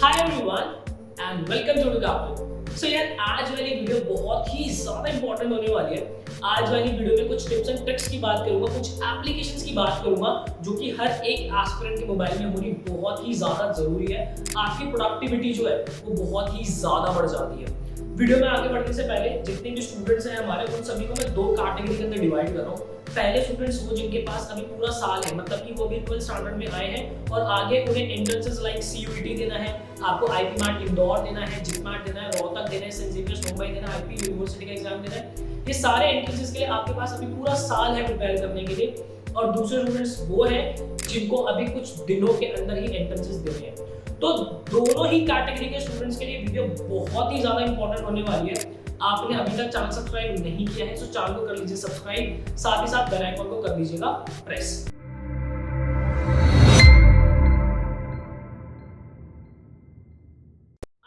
Hi everyone and welcome to the so यार आज वाली वीडियो बहुत ही ज्यादा इंपॉर्टेंट होने वाली है। आज वाली वीडियो में कुछ टिप्स एंड ट्रिक्स की बात करूंगा, कुछ एप्लीकेशंस की बात करूंगा जो कि हर एक एस्पिरेंट के मोबाइल में होनी बहुत ही ज्यादा जरूरी है। आपकी प्रोडक्टिविटी जो है वो बहुत ही ज्यादा बढ़ जाती है। वीडियो में आगे बढ़ने से पहले जितने भी स्टूडेंट्स हैं हमारे, उन सभी को मैं दो कैटेगरी के अंदर डिवाइड कर रहा हूँ। पहले स्टूडेंट्स वो जिनके पास अभी पूरा साल है, मतलब कि वो भी 12th स्टैंडर्ड में आए हैं और आगे उन्हें एंट्रेंसेस लाइक सीयूईटी देना है, आपको आईपी मार्ट इंदौर देना है, जिपमार्ट देना है, रोहतक देना है, सेंट जेवियर्स मुंबई देना है, आईपी यूनिवर्सिटी का एग्जाम देना है। ये सारे एंट्रेंसेस के लिए आपके पास अभी पूरा साल है प्रिपेयर करने के लिए। और दूसरे स्टूडेंट्स वो हैं जिनको अभी कुछ दिनों के अंदर ही एंट्रेंसेस देने हैं। तो दोनों ही कैटेगरी के स्टूडेंट्स के लिए वीडियो बहुत ही ज्यादा इंपॉर्टेंट होने वाली है। आपने अभी तक चैनल सब्सक्राइब नहीं किया है तो चैनल को कर लीजिए सब्सक्राइब, साथ ही साथ बेल आइकन को कर दीजिएगा प्रेस।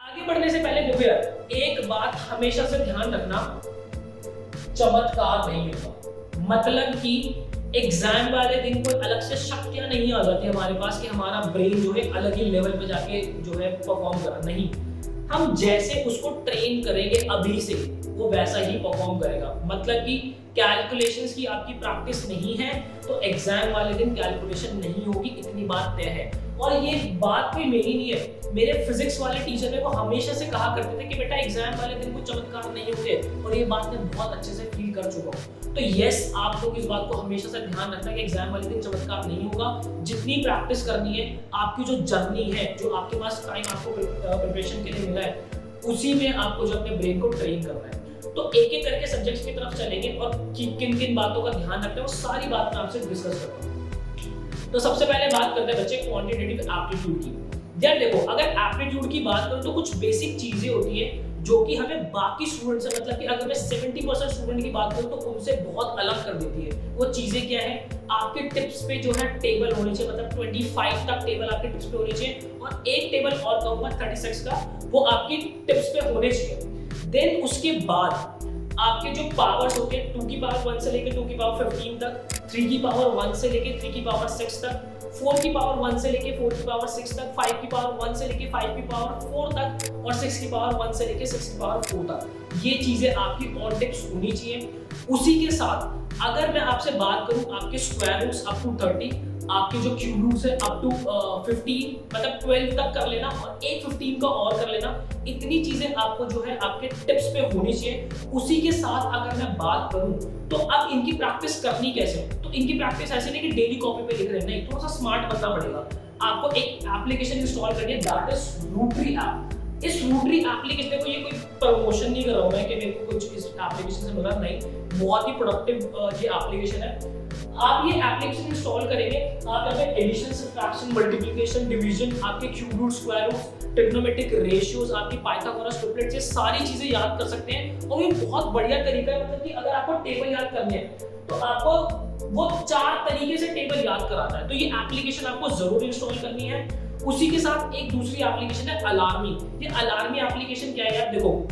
आगे बढ़ने से पहले देखो यार, एक बात हमेशा से ध्यान रखना, चमत्कार नहीं होगा। मतलब कि एग्जाम वाले दिन कोई अलग से शक्तियां नहीं आ जाती हमारे पास कि हमारा ब्रेन जो है अलग ही लेवल पे जाके जो है परफॉर्म कर रहा, नहीं। हम जैसे उसको ट्रेन करेंगे अभी से वो वैसा ही परफॉर्म करेगा। मतलब कि कैलकुलेशंस की आपकी प्रैक्टिस नहीं है तो एग्जाम वाले दिन कैलकुलेशन नहीं होगी, इतनी बात तय है। और ये बात कोई मेरी नहीं है, मेरे फिजिक्स वाले टीचर ने वो हमेशा से कहा करते थे कि बेटा एग्जाम वाले दिन कोई चमत्कार नहीं होते, और ये बात मैं बहुत अच्छे से फील कर चुका हूँ। तो यस, आप लोग इस बात को हमेशा से ध्यान रखना कि एग्जाम वाले दिन चमत्कार नहीं होगा। जितनी प्रैक्टिस करनी है, आपकी जो जर्नी है, जो आपके पास टाइम आपको प्रिपरेशन के लिए मिला है, उसी में आपको जो अपने ब्रेन को ट्रेन करना है। तो एक एक करके सब्जेक्ट्स की तरफ चलेंगे और किन किन बातों का ध्यान रखना है वो सारी बात मैं आपसे डिस्कस करता हूँ। तो सबसे पहले बात करते हैं बच्चे क्वांटिटेटिव एप्टीट्यूड की। यार देखो, अगर एप्टीट्यूड की बात करूं तो कुछ बेसिक चीजें होती है जो कि हमें बाकी स्टूडेंट से, मतलब कि अगर मैं 70% स्टूडेंट की बात करूं तो उनसे बहुत अलग कर देती है। वो चीजें क्या है, आपके टिप्स पे जो है टेबल होनी चाहिए, मतलब 25 तक टेबल आपके टिप्स पे होनी चाहिए, और एक टेबल और कहूंगा 36 का, वो आपकी टिप्स पे होने चाहिए। देन उसके बाद आपके जो पावर्स होते हैं 2 की पावर 1 से लेकर 2 की पावर 15 तक, 3 की पावर 1 से लेकर 3 की पावर 6 तक, 4 की पावर 1 से लेके 4 की पावर 6 तक, 5 की पावर 1 से लेके 5 की पावर 4 तक, और 6 की पावर 1 से लेके 6 की पावर 4 तक। ये चीजें आपकी ऑल टिप्स होनी चाहिए। उसी के साथ अगर मैं आपसे बात करूं आपके स्क्वायर रूट्स अप टू 30, आपके जो क्यूब रूट्स है अप टू 15, मतलब 12 तक कर लेना, और एक 15 का और कर लेना। इतनी चीजें आपको जो है आपके टिप्स पे होनी चाहिए। उसी के साथ अगर मैं बात करूं तो अब इनकी प्रैक्टिस करनी कैसे है, तो इनकी प्रैक्टिस ऐसे नहीं कि डेली कॉपी पे लिख रहे हैं, नहीं, थोड़ा सा स्मार्ट बनना पड़ेगा। आपको एक एप्लीकेशन इंस्टॉल करनी है, दैट इज रूटरी ऐप। इस रूटरी एप्लीकेशन को, ये कोई प्रमोशन नहीं कर रहा हूं मैं कि मेरे को कुछ इस एप्लीकेशन से मिला, नहीं, बहुत ही प्रोडक्टिव ये एप्लीकेशन है। आप ये एप्लीकेशन इंस्टॉल करेंगे, आप यहाँ पे एडिशन, सब्ट्रैक्शन, मल्टीप्लिकेशन, डिवीजन, आपके cube root, square root, trigonometric ratios, आपकी पाइथागोरस ट्रिपलेट्स, ये सारी चीजें याद कर सकते हैं। और ये बहुत बढ़िया तरीका है, मतलब कि अगर आपको टेबल याद करने हैं तो आपको वो 4 तरीके से टेबल याद कराता है। तो ये एप्लीकेशन आपको जरूर इंस्टॉल करनी है। उसी के साथ एक दूसरी एप्लीकेशन है अलार्मी। ये अलार्मी एप्लीकेशन क्या है यार, देखो,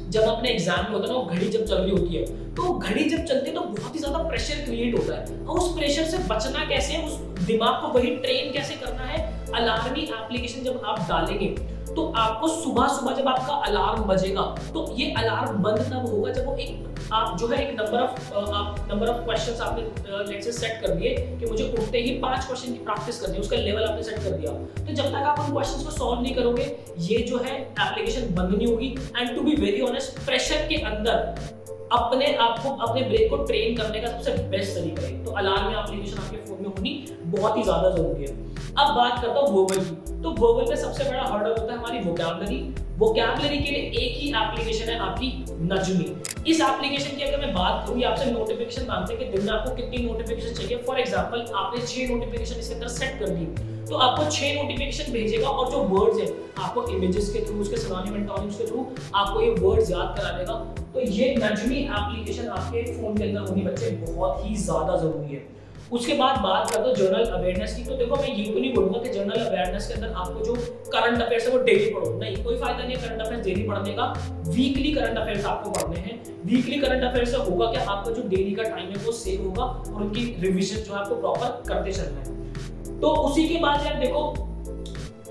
जब अपने एग्जाम में होता है ना, वो घड़ी जब चल रही होती है, तो घड़ी जब चलती है तो बहुत ही ज्यादा प्रेशर क्रिएट होता है, और उस प्रेशर से बचना कैसे है, उस दिमाग को वही ट्रेन कैसे करना है। अलार्मी एप्लीकेशन जब आप डालेंगे तो आपको सुबह सुबह जब आपका अलार्म बजेगा, तो ये अलार्म बंद तब होगा जब वो एक, आप जो है एक नंबर ऑफ क्वेश्चंस आपने लेट्स से सेट कर दिए कि मुझे उठते ही 5 क्वेश्चन की प्रैक्टिस करनी है, उसका लेवल आपने सेट कर दिया। तो जब तक आप उन क्वेश्चंस को सॉल्व नहीं करोगे, ये जो है एप्लीकेशन बंद नहीं होगी। And to be very honest, pressure के अंदर अपने आप को, अपने ब्रेन को ट्रेन करने का सबसे बेस्ट तरीका है। तो अलार्म एप्लीकेशन आपके फोन में होनी बहुत ही ज्यादा जरूरी है। अब बात करता हूँ वोवेल की। तो वोवेल में सबसे बड़ा हर्डल होता है हमारी वोकैबुलरी। वोकैबुलरी के लिए एक ही एप्लीकेशन है आपकी, नजमी। इस एप्लीकेशन की अगर मैं बात करूँ, आपसे नोटिफिकेशन मांगते हैं कि दिन में आपको कितनी नोटिफिकेशन चाहिए। फॉर एग्जांपल, आपने 6 नोटिफिकेशन इसके अंदर सेट कर दी, तो आपको 6 नोटिफिकेशन भेजेगा, और जो वर्ड्स है आपको इमेजेस के थ्रू, उसके सिनोनिम एंटोनिम्स के थ्रू आपको ये वर्ड्स याद करा देगा। तो ये नजमी एप्लीकेशन आपके फोन के अंदर होनी बच्चे बहुत ही ज्यादा जरूरी है। उसके बाद बात करते हैं जर्नल अवेयरनेस की। तो देखो, मैं ये तो नहीं बोलूंगा कि जर्नल अवेयरनेस के अंदर आपको जो करंट अफेयर्स है वो डेली पढ़ो, नहीं, कोई फायदा नहीं है करंट अफेयर्स डेली पढ़ने का। वीकली करंट अफेयर्स आपको पढ़ने हैं। वीकली करंट अफेयर्स से होगा क्या, आपका जो डेली का टाइम है वो सेव होगा, और उनकी रिविजन जो है आपको प्रॉपर करते चलना है। तो उसी के बाद यार देखो,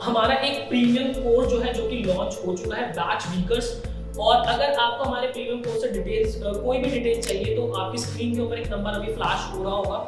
हमारा एक प्रीमियम कोर्स जो है, जो कि लॉन्च हो चुका है, बैच वीकर्स। और अगर आपको हमारे प्रीमियम कोर्स से डिटेल्स, कोई भी डिटेल्स चाहिए, तो आपकी स्क्रीन के ऊपर एक नंबर अभी फ्लैश हो रहा होगा,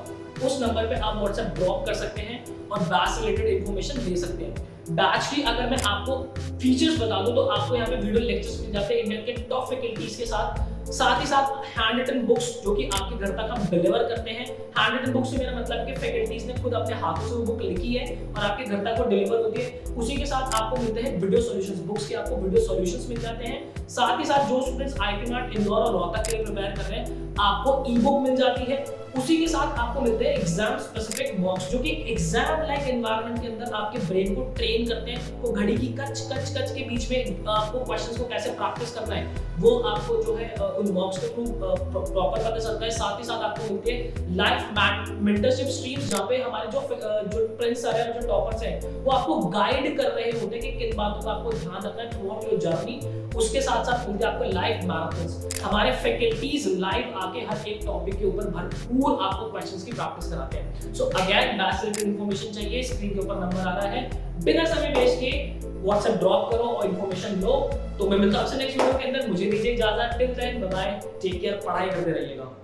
उस नंबर पे आप व्हाट्सएप ड्रॉप कर सकते हैं और बैच से रिलेटेड इन्फॉर्मेशन ले सकते हैं। बैच की अगर मैं आपको फीचर्स बता दूं, तो आपको यहाँ पे वीडियो लेक्चर्स मिल जाते हैं इंडियन के टॉप फैकल्टीज के साथ ही साथ हैंड रिटन बुक्स जो कि आपके घर तक हम डिलीवर करते हैं। हैंड रिटन बुक से मेरा मतलब है कि फैकल्टीज ने खुद अपने हाथों से वो बुक लिखी है और आपके घर तक वो डिलीवर होती है। उसी के साथ आपको मिलते हैं वीडियो सॉल्यूशंस, बुक्स के आपको वीडियो सॉल्यूशंस मिल जाते हैं। साथ ही साथ जो स्टूडेंट्स आईटी मैट इंदौर और रोहतक के लिए प्रिपेयर कर रहे हैं, आपको ई बुक मिल जाती है। उसी के साथ आपको मिलते हैं एग्जाम स्पेसिफिक मॉक्स, जो कि एग्जाम लाइक एनवायरनमेंट के अंदर आपके ब्रेन को ट्रेन करते हैं। वो घड़ी की कच कच कच के बीच में आपको क्वेश्चंस को कैसे प्रैक्टिस करना है, वो आपको जो है उन मॉक्स के थ्रू प्रॉपर पता चलता है। साथ ही साथ आपको मिलती है लाइफ मेंटरशिप स्ट्रीम्स, जहाँ पे हमारे जो प्रिंस सर है, जो टॉपर्स हैं, वो आपको गाइड कर रहे होते हैं कि किन बातों का आपको ध्यान रखना है थ्रू आउट योर जर्नी। उसके साथ साथ मिलते हैं आपको लाइव मैराथन्स, हमारे फैकल्टीज लाइव आके हर एक टॉपिक के ऊपर भरपूर आपको क्वेश्चंस की प्रैक्टिस कराते हैं। सो अगेन बैच से रिलेटेड इन्फॉर्मेशन चाहिए, स्क्रीन के ऊपर नंबर आ रहा है, बिना समय वेस्ट के व्हाट्सएप ड्रॉप करो और इन्फॉर्मेशन लो। तो मैं मिलता हूं आपसे नेक्स्ट वीडियो के अंदर, मुझे दीजिए इजाजत, till then bye bye, take care, पढ़ाई करते रहिएगा।